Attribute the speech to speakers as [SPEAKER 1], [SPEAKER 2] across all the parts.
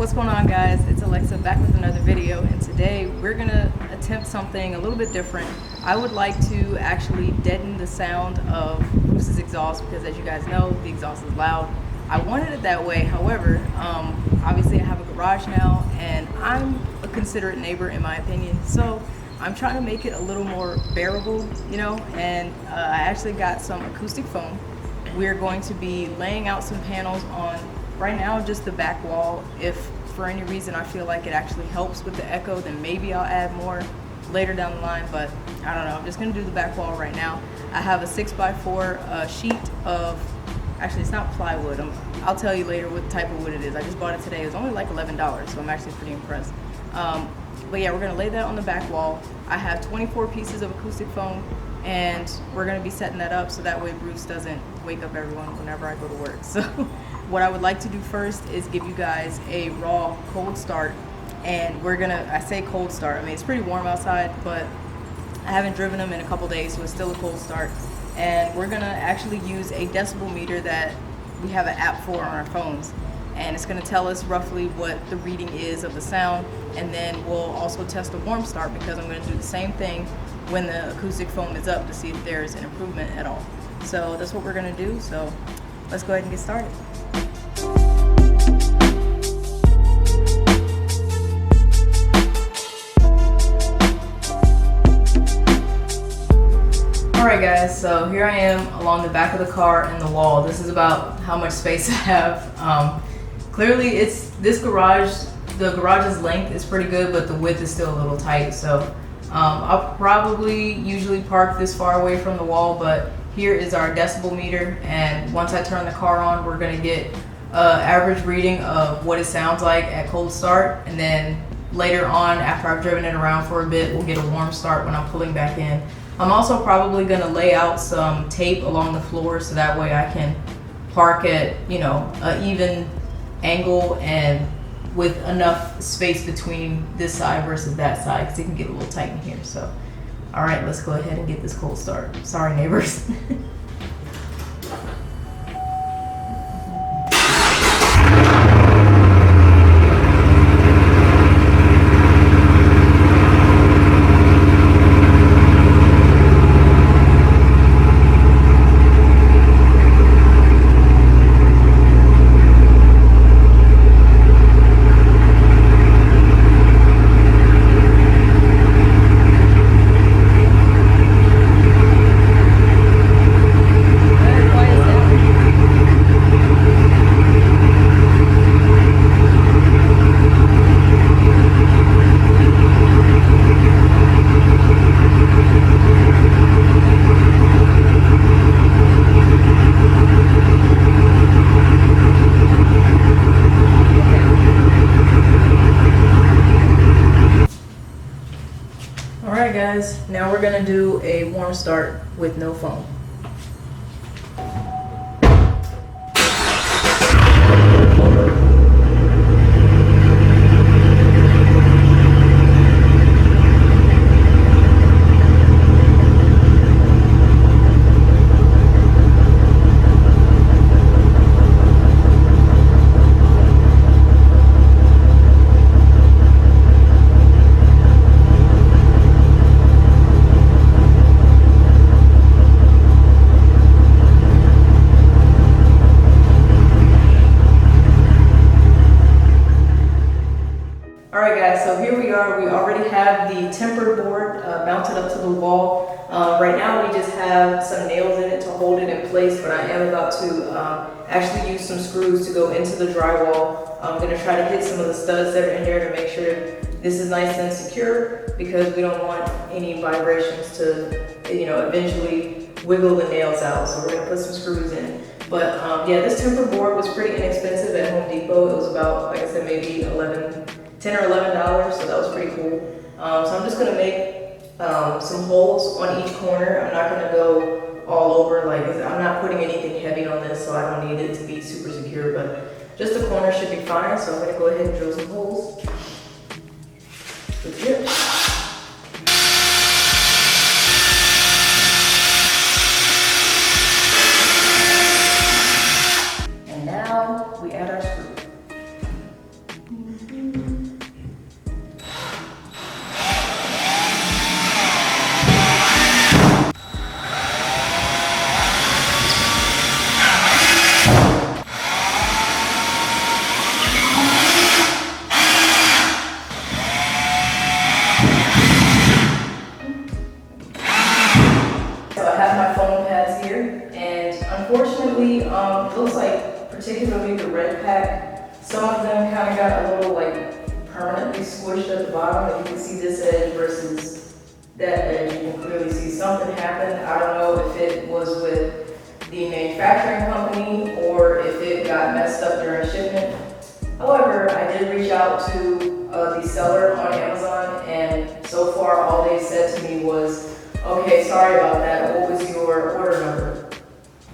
[SPEAKER 1] What's going on, guys? It's Alexa back with another video, and today we're gonna attempt something a little bit different. I would like to actually deaden the sound of Bruce's exhaust because, as you guys know, the exhaust is loud. I wanted it that way. However, obviously I have a garage now and I'm a considerate neighbor in my opinion, so I'm trying to make it a little more bearable, and I actually got some acoustic foam. We're going to be laying out some panels on, right now, just the back wall. If for any reason I feel like it actually helps with the echo, then maybe I'll add more later down the line, but I don't know. I'm just gonna do the back wall right now. I have a 6x4 sheet of, actually it's not plywood. I'll tell you later what type of wood it is. I just bought it today. It was only like $11, so I'm actually pretty impressed. But yeah, we're gonna lay that on the back wall. I have 24 pieces of acoustic foam, and we're gonna be setting that up so that way Bruce doesn't wake up everyone whenever I go to work. So what I would like to do first is give you guys a raw cold start, and I say cold start, I mean it's pretty warm outside, but I haven't driven them in a couple days, so it's still a cold start. And we're gonna actually use a decibel meter that we have an app for on our phones, and it's gonna tell us roughly what the reading is of the sound. And then we'll also test a warm start, because I'm gonna do the same thing when the acoustic foam is up to see if there's an improvement at all. So that's what we're gonna do, so let's go ahead and get started. Alright guys, so here I am along the back of the car and the wall. This is about how much space I have. Clearly it's this garage, the garage's length is pretty good, but the width is still a little tight. So I'll probably usually park this far away from the wall, but here is our decibel meter, and once I turn the car on, we're gonna get average reading of what it sounds like at cold start, and then later on, after I've driven it around for a bit, we'll get a warm start when I'm pulling back in. I'm also probably gonna lay out some tape along the floor so that way I can park at, an even angle and with enough space between this side versus that side, because it can get a little tight in here. So, all right, let's go ahead and get this cold start. Sorry, neighbors. Alright guys, now we're gonna do a warm start with no foam. Alright guys, so here we are. We already have the tempered board mounted up to the wall. Right now we just have some nails in it to hold it in place, but I am about to actually use some screws to go into the drywall. I'm going to try to hit some of the studs that are in there to make sure this is nice and secure, because we don't want any vibrations to, eventually wiggle the nails out. So we're going to put some screws in. But yeah, this tempered board was pretty inexpensive at Home Depot. It was about, like I said, maybe $10 or $11, so that was pretty cool. So I'm just gonna make some holes on each corner. I'm not gonna go all over, I'm not putting anything heavy on this, so I don't need it to be super secure, but just the corner should be fine. So I'm gonna go ahead and drill some holes. Good. And now we add our screw. of them kind of got a little like permanently squished at the bottom. If you can see this edge versus that edge, you can clearly see something happened. I don't know if it was with the manufacturing company or if it got messed up during shipment. However, I did reach out to the seller on Amazon, and so far all they said to me was, okay, sorry about that, what was your order number?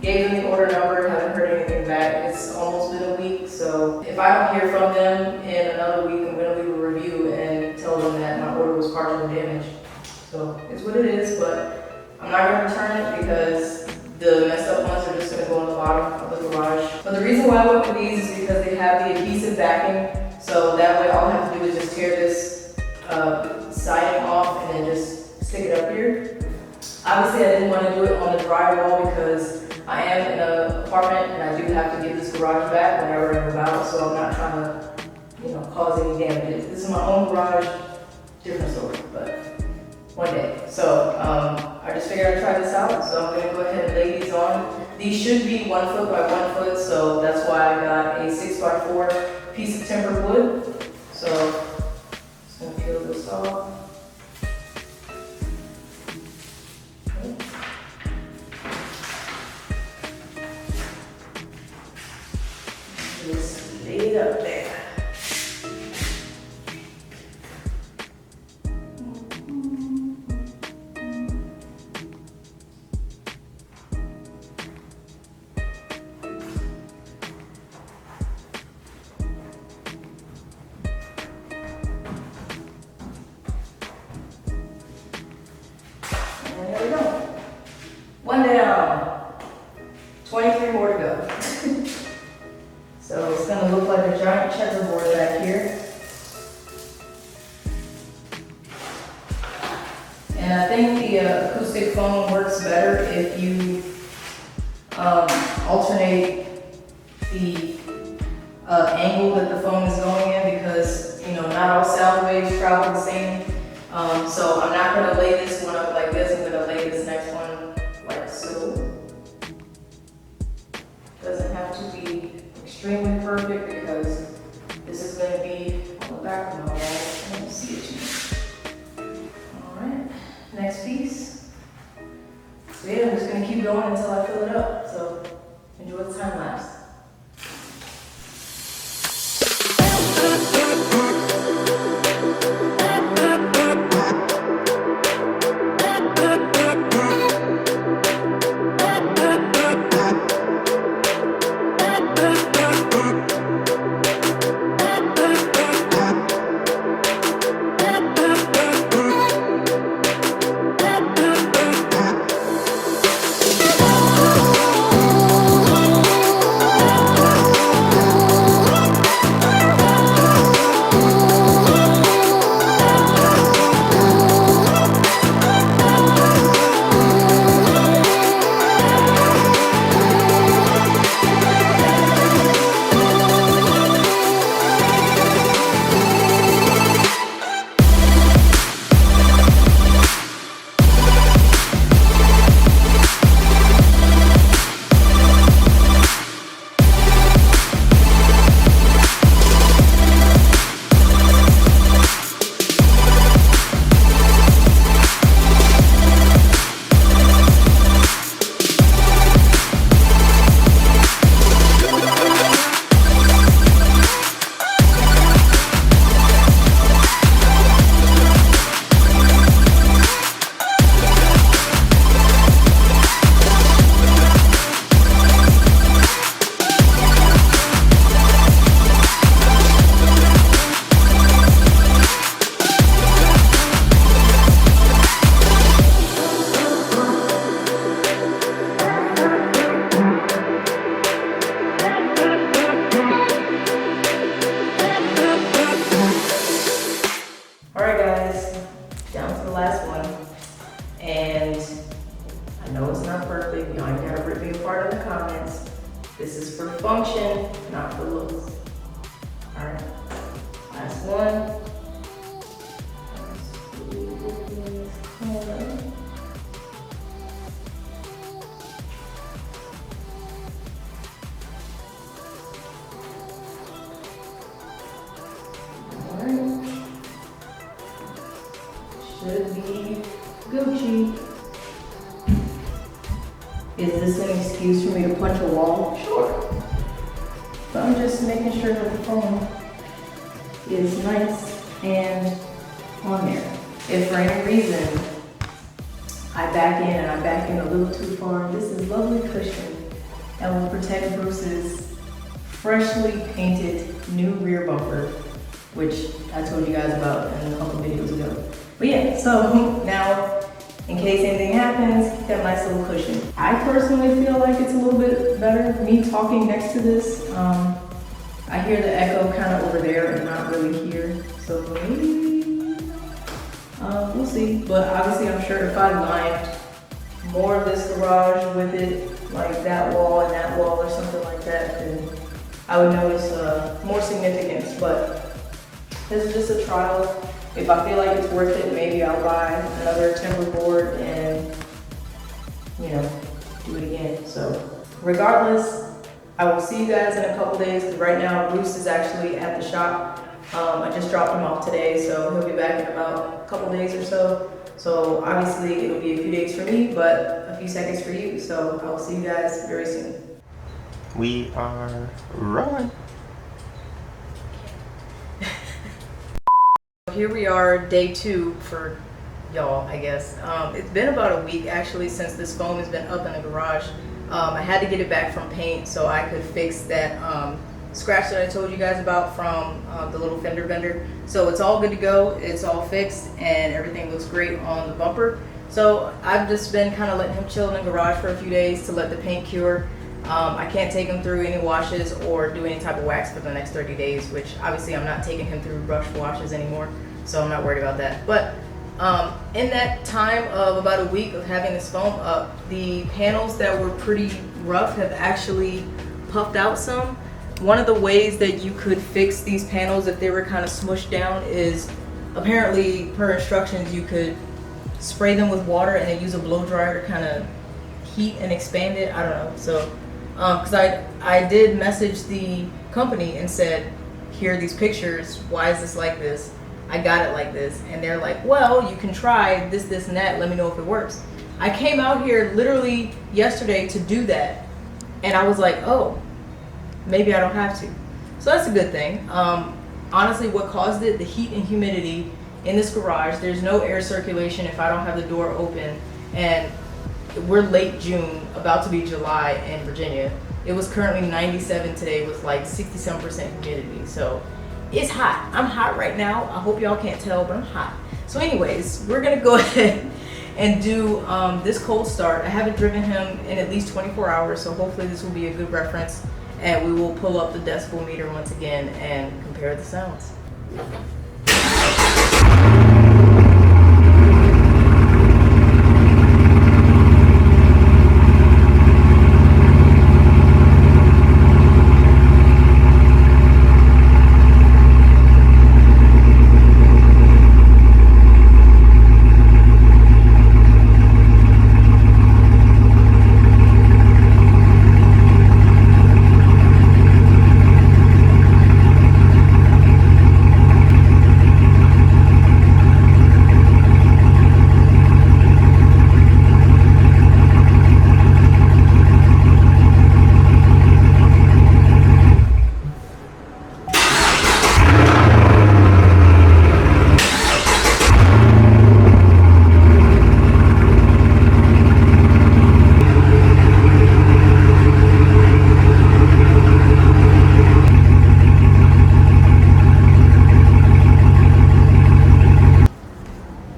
[SPEAKER 1] Gave them the order number, haven't heard anything back. It's almost been a week, so if I don't hear from them in another week, I'm going to leave a review and tell them that my order was partially damaged. So it's what it is, but I'm not going to return it because the messed up ones are just going to go in the bottom of the garage. But the reason why I went with these is because they have the adhesive backing, so that way all I have to do is just tear this siding off and then just stick it up here. Obviously I didn't want to do it on the drywall because I am in an apartment and I do have to give this garage back whenever I move out, so I'm not trying to, cause any damage. This is my own garage, different story, but one day. So I just figured I'd try this out, so I'm gonna go ahead and lay these on. These should be 1 foot by 1 foot, so that's why I got a 6x4 piece of tempered wood. So just gonna peel this off. Just lay it up there. And there we go. One down. 23 more to go. So it's going to look like a giant checkerboard back here. And I think the acoustic foam works better if you alternate the angle that the foam is going in, because not all sound waves travel the same. So I'm not going to lay this one up like this. I'm going to lay this next one like so. Doesn't have to be extremely perfect because this is going to be on the back of my wall. I don't see it too much. Alright, next piece. So yeah, I'm just going to keep going until I fill it up. So enjoy the time lapse. This is for function, not for looks. All right, last one. should be Gucci. Is this an excuse for me to punch a wall? Sure. But I'm just making sure that the phone is nice and on there. If for any reason I back in and I back in a little too far, this is lovely cushion that will protect Bruce's freshly painted new rear bumper, which I told you guys about in a couple videos ago. But yeah, so now in case anything happens, got a nice little cushion. I personally feel like it's a little bit better, me talking next to this. I hear the echo kind of over there and not really here. So maybe, we'll see. But obviously I'm sure if I lined more of this garage with it, like that wall and that wall or something like that, then I would notice more significance. But this is just a trial. If I feel like it's worth it, maybe I'll buy another timber board and, you know, do it again. So regardless, I will see you guys in a couple days, because right now Bruce is actually at the shop. I just dropped him off today, so he'll be back in about a couple days or so. So obviously it'll be a few days for me, but a few seconds for you. So I will see you guys very soon.
[SPEAKER 2] We are rolling.
[SPEAKER 1] Here we are, day 2 for y'all, I guess. It's been about a week actually since this foam has been up in the garage. I had to get it back from paint so I could fix that scratch that I told you guys about from the little fender bender. So it's all good to go, it's all fixed, and everything looks great on the bumper. So I've just been kind of letting him chill in the garage for a few days to let the paint cure. I can't take him through any washes or do any type of wax for the next 30 days, which obviously I'm not taking him through brush washes anymore, so I'm not worried about that. But in that time of about a week of having this foam up, the panels that were pretty rough have actually puffed out some. One of the ways that you could fix these panels if they were kind of smushed down is, apparently per instructions, you could spray them with water and then use a blow dryer to kind of heat and expand it. I don't know. So because I did message the company and said, here are these pictures, why is this like this? I got it like this. And they're like, well, you can try this, this, and that, let me know if it works. I came out here literally yesterday to do that, and I was like, oh, maybe I don't have to. So that's a good thing. Honestly, what caused it, the heat and humidity in this garage. There's no air circulation if I don't have the door open, and we're late June, about to be July in Virginia. It was currently 97 today with like 67% humidity. So it's hot. I'm hot right now. I hope y'all can't tell, but I'm hot. So anyways, we're gonna go ahead and do this cold start. I haven't driven him in at least 24 hours, so hopefully this will be a good reference, and we will pull up the decibel meter once again and compare the sounds.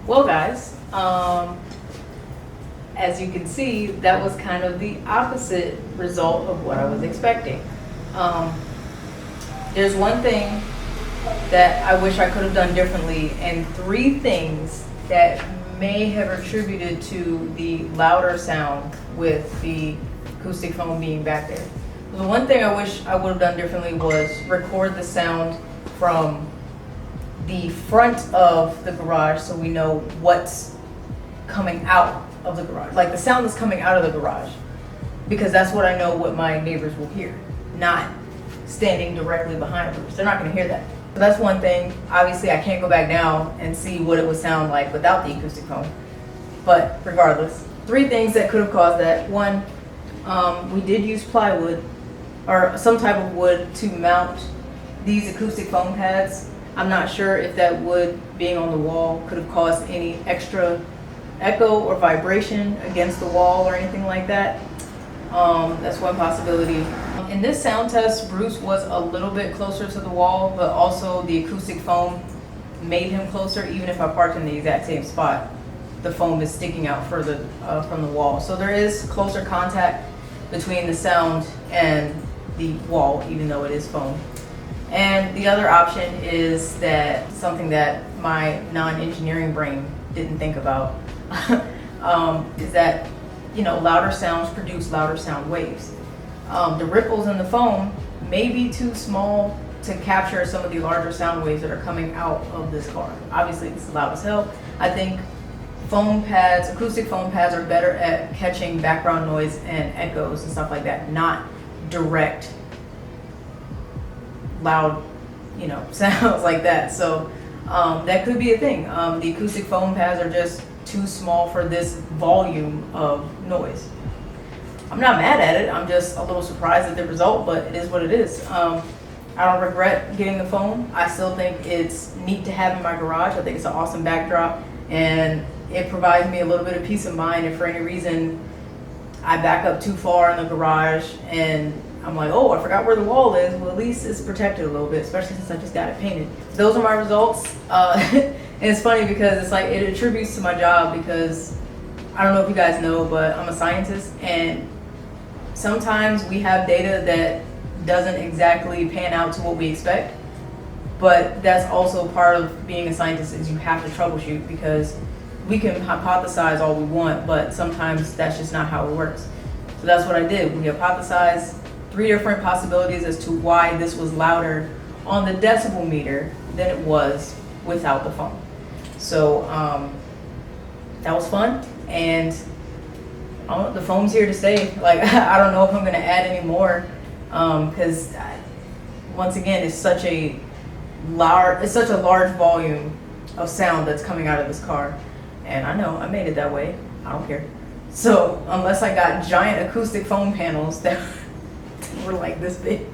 [SPEAKER 1] Well guys, as you can see, that was kind of the opposite result of what I was expecting. There's one thing that I wish I could have done differently, and 3 things that may have attributed to the louder sound with the acoustic foam being back there. The one thing I wish I would have done differently was record the sound from the front of the garage so we know what's coming out of the garage, like the sound that's coming out of the garage, because that's what I know what my neighbors will hear, not standing directly behind Bruce. They're not going to hear that. So that's one thing. Obviously, I can't go back now and see what it would sound like without the acoustic foam. But regardless, 3 things that could have caused that. One, we did use plywood or some type of wood to mount these acoustic foam pads. I'm not sure if that wood being on the wall could have caused any extra echo or vibration against the wall or anything like that. That's one possibility. In this sound test, Bruce was a little bit closer to the wall, but also the acoustic foam made him closer. Even if I parked in the exact same spot, the foam is sticking out further from the wall. So there is closer contact between the sound and the wall, even though it is foam. And the other option is that something that my non-engineering brain didn't think about is that, you know, louder sounds produce louder sound waves. The ripples in the foam may be too small to capture some of the larger sound waves that are coming out of this car. Obviously, it's loud as hell. I think foam pads, acoustic foam pads, are better at catching background noise and echoes and stuff like that, not direct, loud, you know, sounds like that. So that could be a thing. The acoustic foam pads are just too small for this volume of noise. I'm not mad at it. I'm just a little surprised at the result, but it is what it is. I don't regret getting the foam. I still think it's neat to have in my garage. I think it's an awesome backdrop, and it provides me a little bit of peace of mind if for any reason I back up too far in the garage and I'm like, oh, I forgot where the wall is. Well, at least it's protected a little bit, especially since I just got it painted. Those are my results. And it's funny because it's like, it attributes to my job, because I don't know if you guys know, but I'm a scientist, and sometimes we have data that doesn't exactly pan out to what we expect. But that's also part of being a scientist, is you have to troubleshoot, because we can hypothesize all we want, but sometimes that's just not how it works. So that's what I did. We hypothesized 3 different possibilities as to why this was louder on the decibel meter than it was without the foam. So that was fun, and the foam's here to stay. Like, I don't know if I'm gonna add any more, because once again, it's such a large volume of sound that's coming out of this car, and I know I made it that way. I don't care. So unless I got giant acoustic foam panels that were like this big,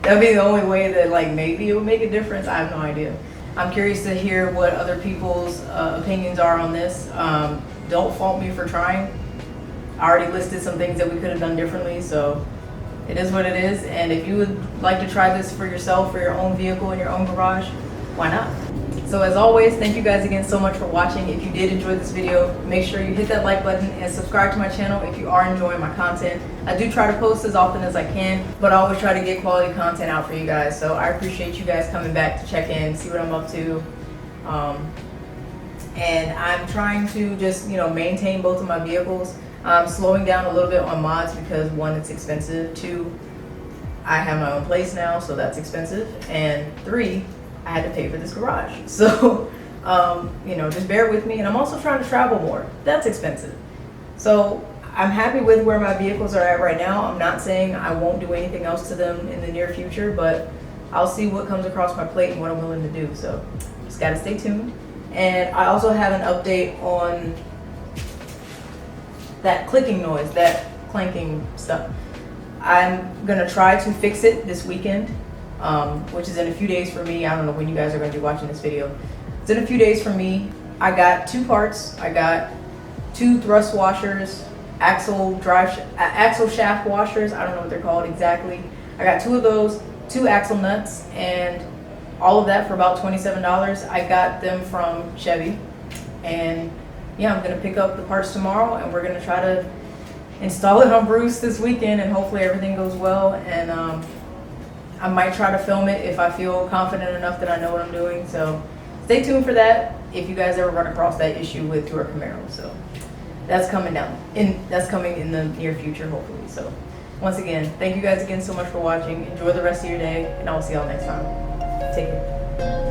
[SPEAKER 1] that'd be the only way that, like, maybe it would make a difference. I have no idea. I'm curious to hear what other people's opinions are on this. Don't fault me for trying. I already listed some things that we could have done differently, so it is what it is. And if you would like to try this for yourself, for your own vehicle in your own garage, why not? So as always, thank you guys again so much for watching. If you did enjoy this video, make sure you hit that like button and subscribe to my channel if you are enjoying my content. I do try to post as often as I can, but I always try to get quality content out for you guys. So I appreciate you guys coming back to check in, see what I'm up to. And I'm trying to just, you know, maintain both of my vehicles. I'm slowing down a little bit on mods because, 1, it's expensive. 2, I have my own place now, so that's expensive. And 3, I had to pay for this garage. So, you know, just bear with me. And I'm also trying to travel more. That's expensive. So I'm happy with where my vehicles are at right now. I'm not saying I won't do anything else to them in the near future, but I'll see what comes across my plate and what I'm willing to do. So just gotta stay tuned. And I also have an update on that clicking noise, that clanking stuff. I'm gonna try to fix it this weekend, which is in a few days for me. I don't know when you guys are gonna be watching this video. It's in a few days for me. I got 2 parts. I got 2 thrust washers, axle shaft washers. I don't know what they're called exactly. I got 2 of those, 2 axle nuts, and all of that for about $27. I got them from Chevy, and yeah, I'm gonna pick up the parts tomorrow, and we're gonna try to install it on Bruce this weekend, and hopefully everything goes well. And I might try to film it if I feel confident enough that I know what I'm doing. So stay tuned for that if you guys ever run across that issue with your Camaro. So that's coming that's coming in the near future, hopefully. So once again, thank you guys again so much for watching. Enjoy the rest of your day, and I will see y'all next time. Take care.